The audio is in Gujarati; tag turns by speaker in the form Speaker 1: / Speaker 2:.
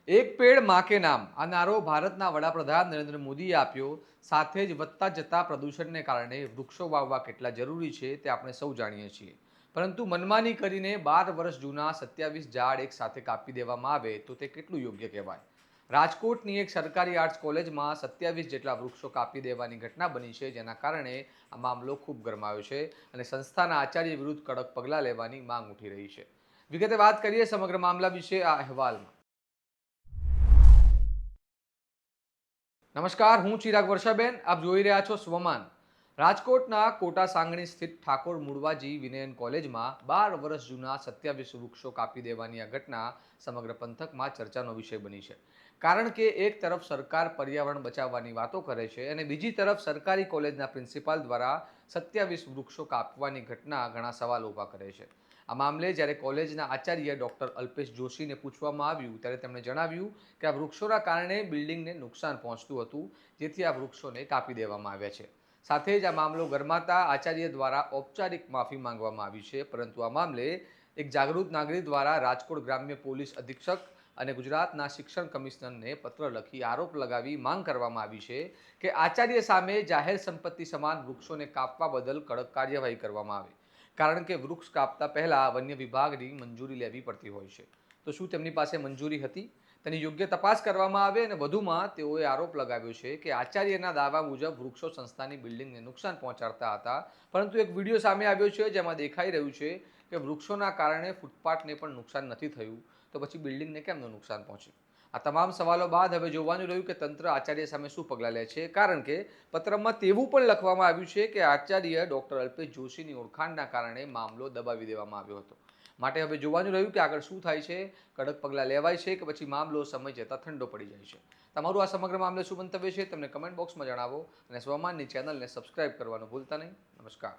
Speaker 1: એક પેડ માં કે નામ આ નારો ભારતના વડાપ્રધાન નરેન્દ્ર મોદીએ આપ્યો. સાથે જ વધતા જતા પ્રદૂષણને કારણે વૃક્ષો વાવવા કેટલા જરૂરી છે તે આપણે સૌ જાણીએ છીએ. પરંતુ મનમાની કરીને 12 વર્ષ જૂના 27 ઝાડ એક સાથે કાપી દેવામાં આવે તો તે કેટલું યોગ્ય કહેવાય? રાજકોટની એક સરકારી આર્ટ્સ કોલેજમાં 27 જેટલા વૃક્ષો કાપી દેવાની ઘટના બની છે, જેના કારણે આ મામલો ખૂબ ગરમાયો છે અને સંસ્થાના આચાર્ય વિરુદ્ધ કડક પગલાં લેવાની માંગ ઉઠી રહી છે. વિગતે વાત કરીએ સમગ્ર મામલા વિશે આ અહેવાલમાં. નમસ્કાર, હું ચિરાગ વર્ષાબેન. આપ જોઈ રહ્યા છો સ્વમાન. રાજકોટના કોટા સાંગણી સ્થિત ઠાકોર મુળવાજી વિનયન કોલેજમાં 12 વર્ષ જૂના 27 વૃક્ષો કાપી દેવાની આ ઘટના સમગ્ર પંથકમાં ચર્ચાનો વિષય બની છે. કારણ કે એક તરફ સરકાર પર્યાવરણ બચાવવાની વાતો કરે છે અને બીજી તરફ સરકારી કોલેજના પ્રિન્સિપાલ દ્વારા 27 વૃક્ષો કાપવાની ઘટના ઘણા સવાલ ઊભા કરે છે. આ મામલે જ્યારે કોલેજના આચાર્ય ડૉક્ટર અલ્પેશ જોશીને પૂછવામાં આવ્યું ત્યારે તેમણે જણાવ્યું કે આ વૃક્ષોના કારણે બિલ્ડિંગને નુકસાન પહોંચતું હતું, જેથી આ વૃક્ષોને કાપી દેવામાં આવ્યા છે. સાથે જ આ મામલો ગરમાતા આચાર્ય દ્વારા ઔપચારિક માફી માંગવામાં આવી છે, પરંતુ આ મામલે એક જાગૃત નાગરિક દ્વારા રાજકોટ ગ્રામ્ય પોલીસ અધિક્ષક અને ગુજરાતના શિક્ષણ કમિશનરને પત્ર લખી આરોપ લગાવી માંગ કરવામાં આવી છે કે આચાર્ય સામે જાહેર સંપત્તિ સમાન વૃક્ષોને કાપવા બદલ કડક કાર્યવાહી કરવામાં આવે, કારણ કે વૃક્ષ કાપતા પહેલા વન્ય વિભાગની મંજૂરી લેવી પડતી હોય છે. તો શું તેમની પાસે મંજૂરી હતી? તેની યોગ્ય તપાસ કરવામાં આવે. અને વધુમાં તેઓએ આરોપ લગાવ્યો છે કે આચાર્યના દાવા મુજબ વૃક્ષો સંસ્થાની બિલ્ડિંગને નુકસાન પહોંચાડતા હતા, પરંતુ એક વિડીયો સામે આવ્યો છે જેમાં દેખાઈ રહ્યું છે કે વૃક્ષોના કારણે ફૂટપાથને પણ નુકસાન નથી થયું, તો પછી બિલ્ડિંગને કેમનું નુકસાન પહોંચ્યું? આ તમામ સવાલો બાદ હવે જોવાનું રહ્યું કે તંત્ર આચાર્ય સામે શું પગલાં લે છે, કારણ કે પત્રમાં તેવું પણ લખવામાં આવ્યું છે કે આચાર્ય ડૉક્ટર અલ્પેશ જોશીની ઓળખાણના કારણે મામલો દબાવી દેવામાં આવ્યો હતો. માટે હવે જોવાનું રહ્યું કે આગળ શું થાય છે, કડક પગલાં લેવાય છે કે પછી મામલો સમય જતાં ઠંડો પડી જાય છે. તમારું આ સમગ્ર મામલે શું મંતવ્ય છે તમને કમેન્ટ બોક્સમાં જણાવો અને સ્વમાનની ચેનલને સબસ્ક્રાઇબ કરવાનું ભૂલતા નહીં. નમસ્કાર.